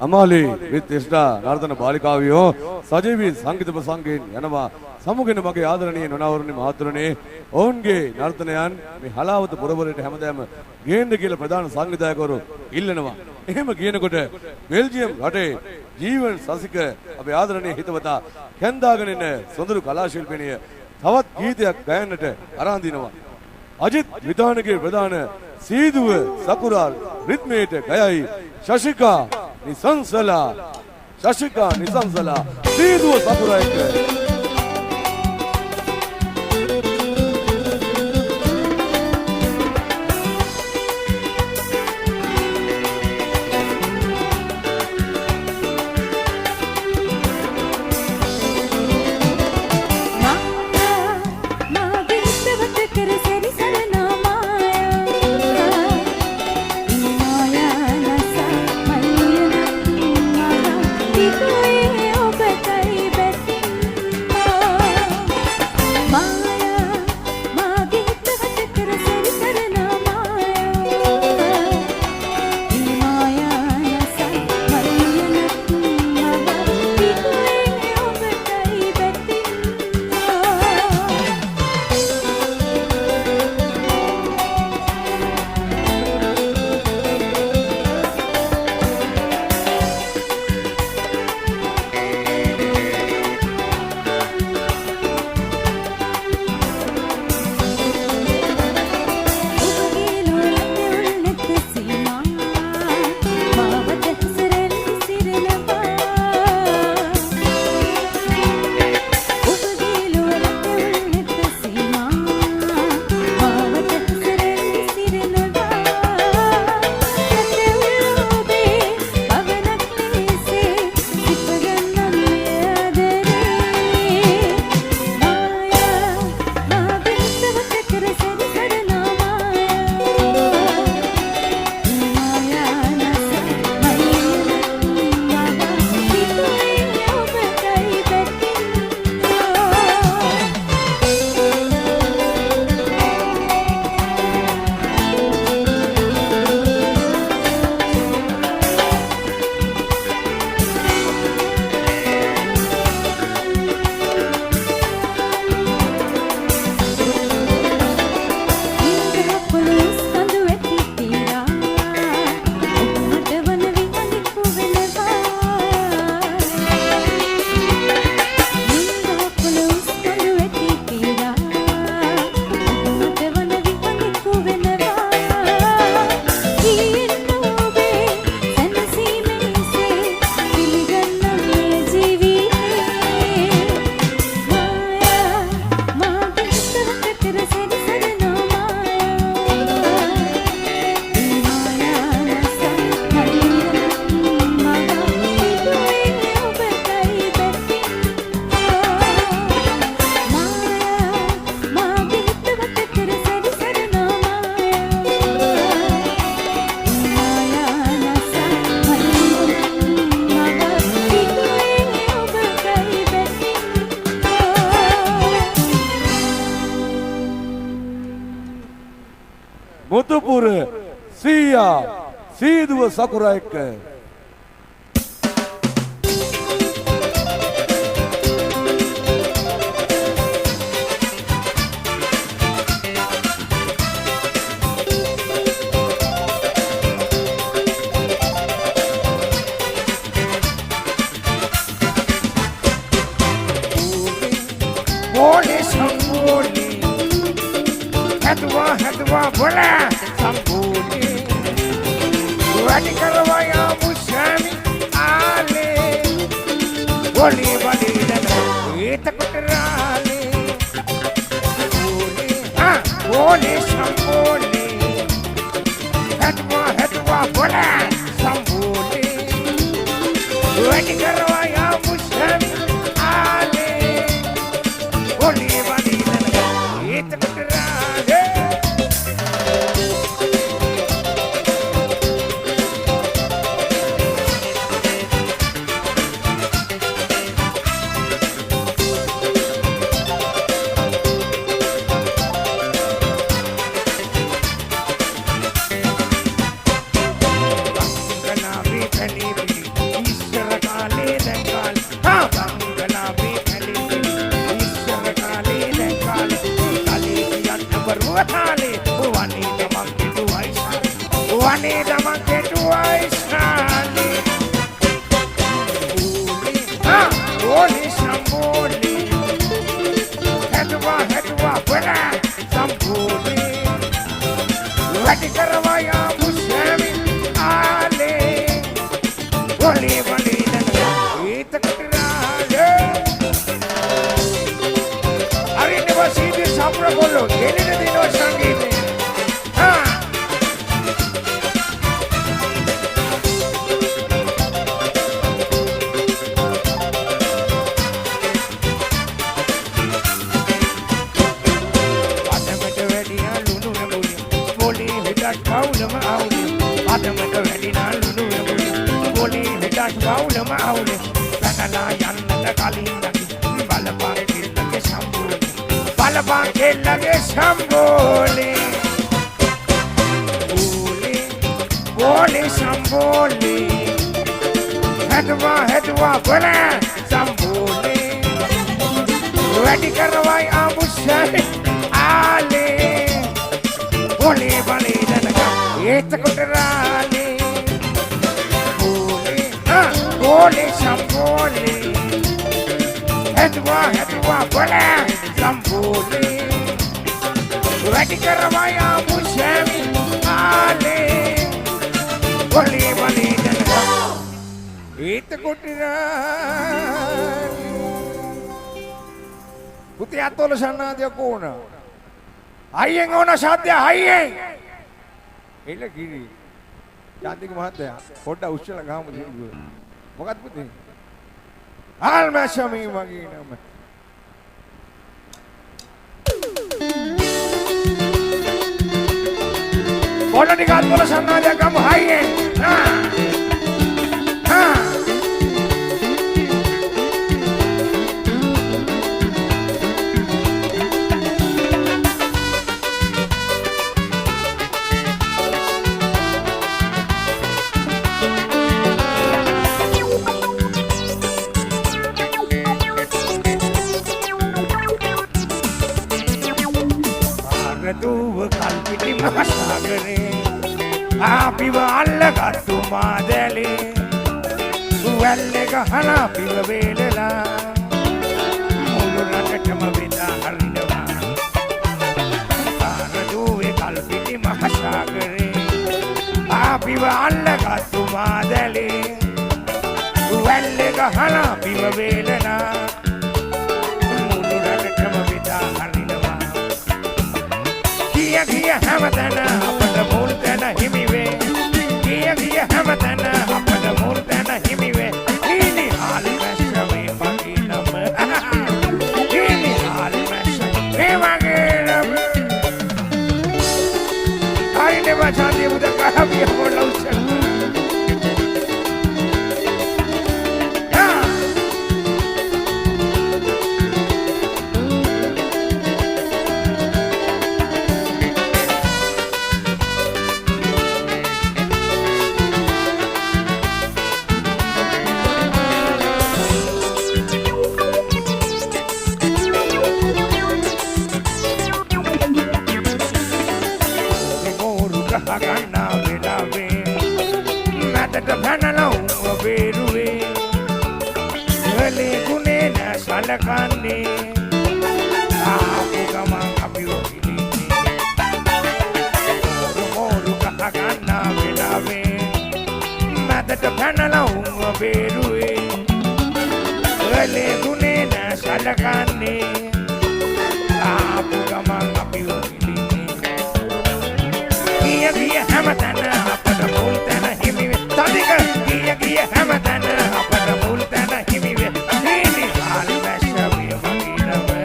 අමාලි විත්තිෂ්ඨා නර්තන බාලිකාවියෝ සජීවී සංගීත ප්‍රසංගයෙන් යනවා සමුගෙන මගේ ආදරණීය නොනවරණී මහතුරුනේ ඔවුන්ගේ නර්තනයන් මේ හලාවත පුරවරයට හැමදාම ගේන්න කියලා ප්‍රධාන සංවිධායකවරු ඉල්ලනවා. එහෙම කියනකොට බෙල්ජියම් රටේ ජීවන් සසික අපේ ආදරණීය හිතවතා කැන්දාගෙන ඉන්න සොඳුරු කලා ශිල්පිනිය තවත් ගීතයක් ගයන්නට අරන් දිනවා. අජිත් විධානගේ ප්‍රධාන සීදුව සකුරා රිද්මේට ගයයි ශශිකා නිසංසලා සීදුව සකුරා එක්ක මුතුපුර සීයා සීදුව සකුරා එක්ක Hadwa bola sambuni wadi karwaya musami ale boli boli dana eta kutrale boli sambuni hadwa bola sambuni wadi karwaya musami ale boli boli dana eta kutrale කොල්ලෝ ගෙලින දිනෝ සංගීතේ අදමට වැඩියා ලුණු නැඹුලි මොලේ හෙටක් කවුලම ආවුලි අදමට වැඩිනා ලුණු නැඹුලි මොලේ හෙටක් කවුලම ආවුලි පැනලා යන්නට කලින් නැති බලපං කෙල්ලගේ සම්බෝලි බලපං කෙල්ලගේ සම්බෝලි Boli samboli Hedwa bola samboli Ready karwai amusai ale Boli bali danaga eta kotrali Boli samboli Hedwa bola samboli Ready karwai amusai ale Boli bali danaga eta kotrali Putih atol sana dia kona. Hayeng ona sadya hayeng. Ele kiri. Cantik මහත්තයා. පොඩ්ඩ උස්සලා ගහමු දිනුව. මොකක්ද පුතේ? ආල්මැෂමි වගේ නම. පොඩ්ඩ ටිකක් අතොල සන්නාදයක් ගමු hayeng. Tuh kalpiti mahasagare Apiwa allagatu madale Wellega hana piwa velela Mulu rakatama veda harinawa Tuh kalpiti mahasagare Apiwa allagatu madale Wellega hana piwa velela Mulu rakatama veda harinawa Kiya hamadana apada multana himive Kiya hamadana apada multana himive Ini hal mesave maginam Ini hal mesave maginam Aine bachandi buda kahabi bolau chal Agana velave Matata bhanala veruwe Vele gune na salakane Aapu gamang abiyogili Moru ka agana velave Matata bhanala veruwe Vele gune na salakane Aapu gamang abiyogili Kiya hamadana apada multana himive Tadika kiya hamadana apada multana himive Ini hal meshavi maginave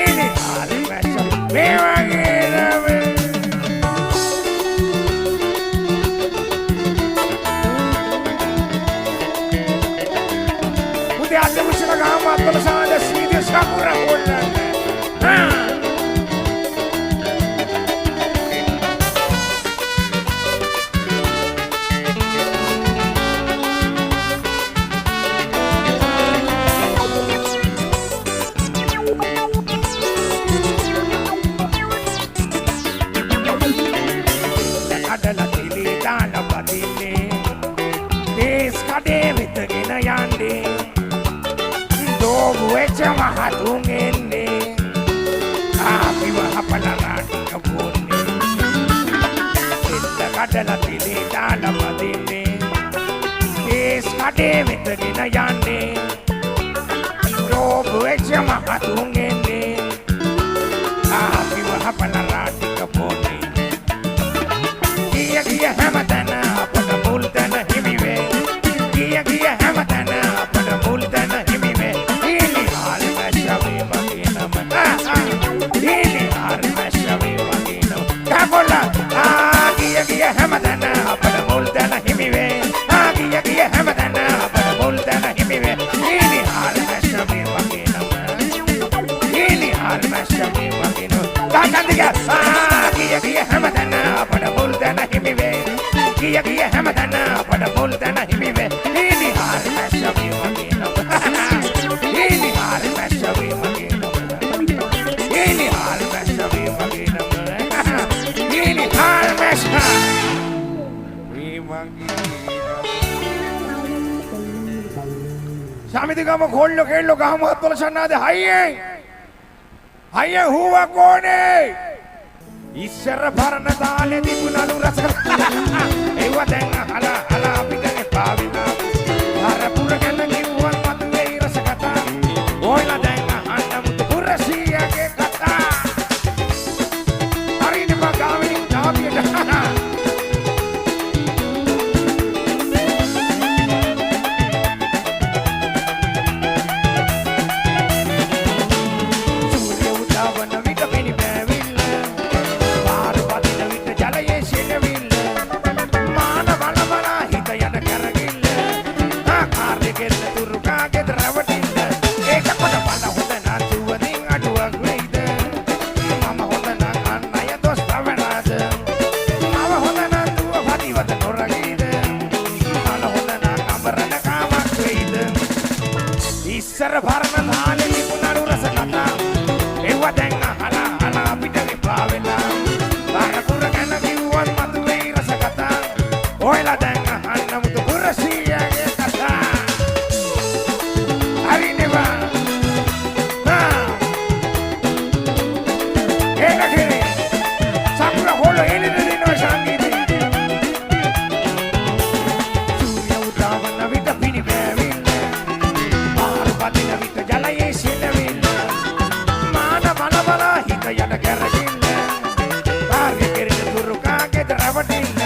Ini hal meshavi maginave Putih ate usila gama atol sana sidi sakura kollane Mahatungende Api mahapalarati kabuni Silla kadala tili dala madine Is kade vitagina yande Robu echa mahatungende ගිය ගිය හැමතැන අපට මුල් තැන හිමි වේ හීනි හාරි මැස්ස වේ මගේ නම හීනි හාරි මැස්ස වේ මගේ නම හීනි හාරි මැස්ස වේ මගේ නම හීනි හාරි මැස්ස වේ මගේ සමිතිගම කොල්ලෝ කෙල්ලෝ ගහමුවත් වල සන්නාද හයියෙන් හයියෙන් හුවක් ඕනේ ඉස්සර පරණ තාලේ තිබුණලු රස ඒව දැන් අහලා අහලා අපිට එපා වෙනා හරපුර ගැන කිව්වන් මතුවේ රස කතා ඔයලා දැන් අහන්න මුතු පුරසියගේ කතා හරිනේ මගාවින් තාපියට ඉස්සර පරණ තාලේ තිබුණලු රස කතා ඒව දැන් අහලා අහලා අපිට එපා වෙලා බාරපුර ගැන කිව්වන් මතුවේ රස කතා ඔයලා දැන් අහන්න මුතු පුරසියගේ කතා හරිනේ බා ඒක කෙනේ සම්පූර්ණ හොල එළිද දිනව සංගීතේ සූර්ය උදාවන විට පිණි බෑවිල්ල පදින විට ජලයේ සිලවිල්ල මාන මන බල හිත යන කැරකිල්ල කාර්ය කෙරෙන තුරු කාගේ දරවටිල්ල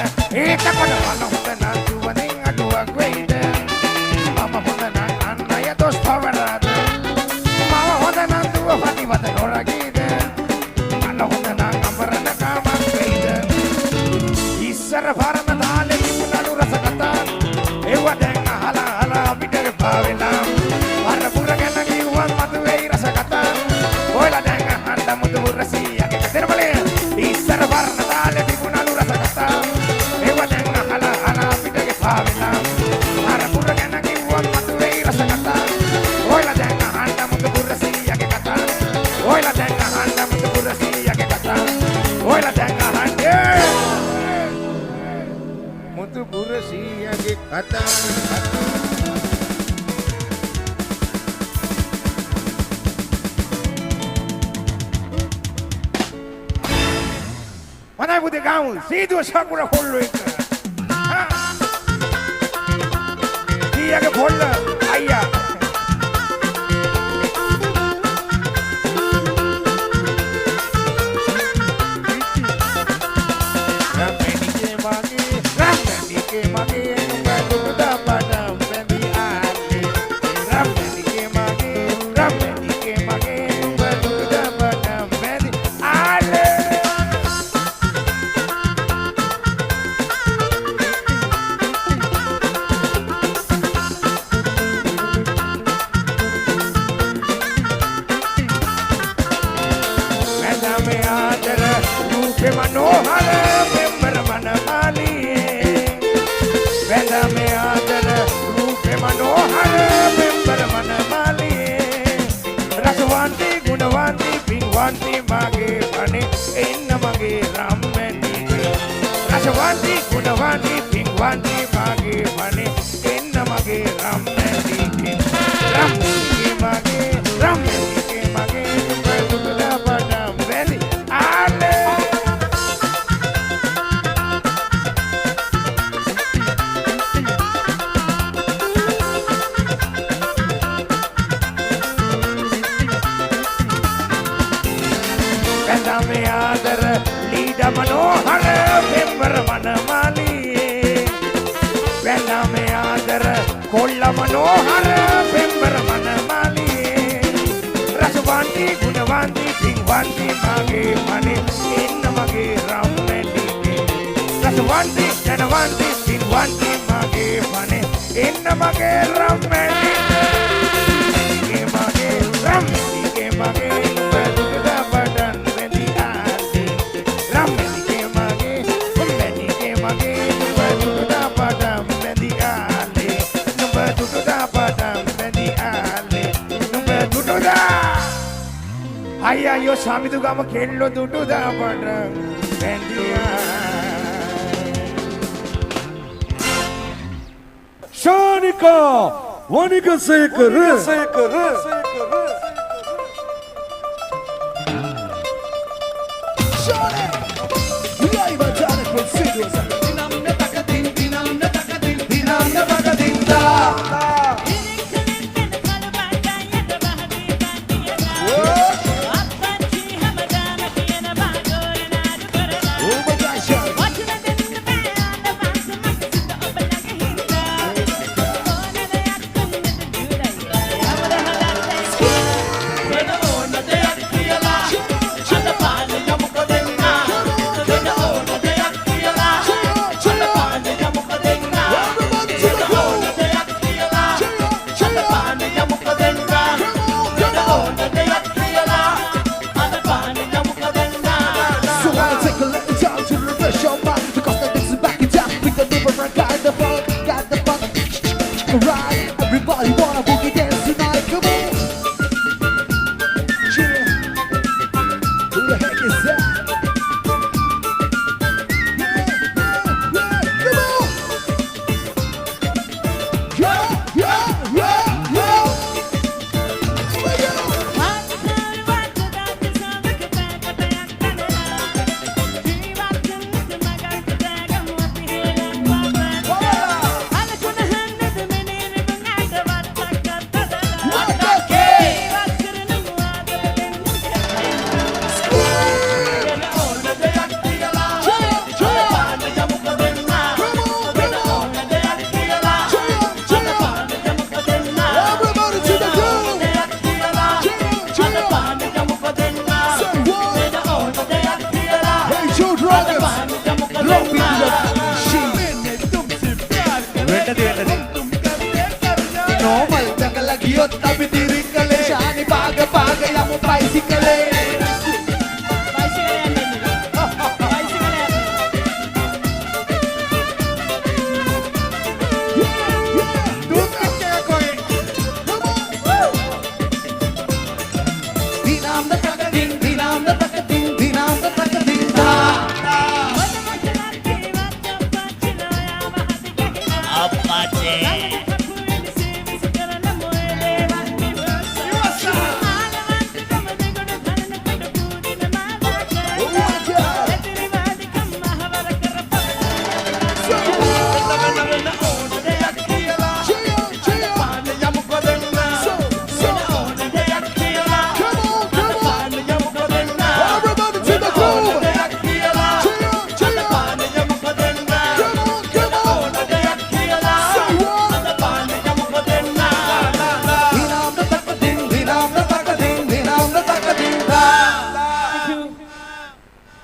ඒක කොට වල හොඳ නතුවනින් අඩුවක් වෙයිද මම හොඳ නම් අන්නය දොස් පවරාද මම හොඳ නතුව පදිවත නොරගීද මන හොඳ නම් අඹරන කාමක් වෙයිද ඉස්සර පරණ තාලේ තිබුණලු රස කතා ඒව දැන් අහලා අහලා අපිට එපා වෙලා වරපුර ගැන කිව්වන් මතුවේ රස කතා ඔයලා දැන් අහන්න මුතු පුරසියගේ කතරබලේ ඉස්සර පරණ තාලේ තිබුණලු රස කතා ඒව දැන් අහලා අහලා අපිට එපා වෙලා වරපුර ගැන කිව්වන් මතුවේ රස කතා ඔයලා දැන් අහන්න මුතු පුරසියගේ කතා ඔයලා දැන් අහන්න මුතු පුරසියගේ කතා ඔයලා දැන් අහන්න මුතු පුරසියගේ කතා Mana bude gaun, sidu sakura hollo එක. ඊයගේ පොල්ල අයියා. රම්මණිකේ මගේ නුඹ දාපඩම් බැඳි ආලේ. රම්මණිකේ මගේ නුඹ දාපඩම් බැඳි ආලේ. मनोहर पेम्बर मन मालिए वेदा में आदर रूप मनोहर पेम्बर मन मालिए रसवांती गुणवांती पिंगवांती मागे बने इन मगे राम में नीचे रसवांती गुणवांती पिंगवांती मागे बने इन मगे राम में नीचे राम के मागे राम के मागे दुगला पडम वेली आले में आदर लीडा मनोहर पेम्बर मन मालिए वेला में आदर कोल्ला मनोहर पेम्बर मन मालिए रसवांती गुणवांती पिंगवांती मागे मने इन मगे राम में नीचे रसवांती जनवांती पिंगवांती मागे मने इन मगे राम में नीचे मागे राम के मागे Ramani ke mage දුටුදා අයියෝ සාමිදු ගම කෙල්ලෝ දුටුදා පඩ බැන්දියා ශානිකා වනිගසේකර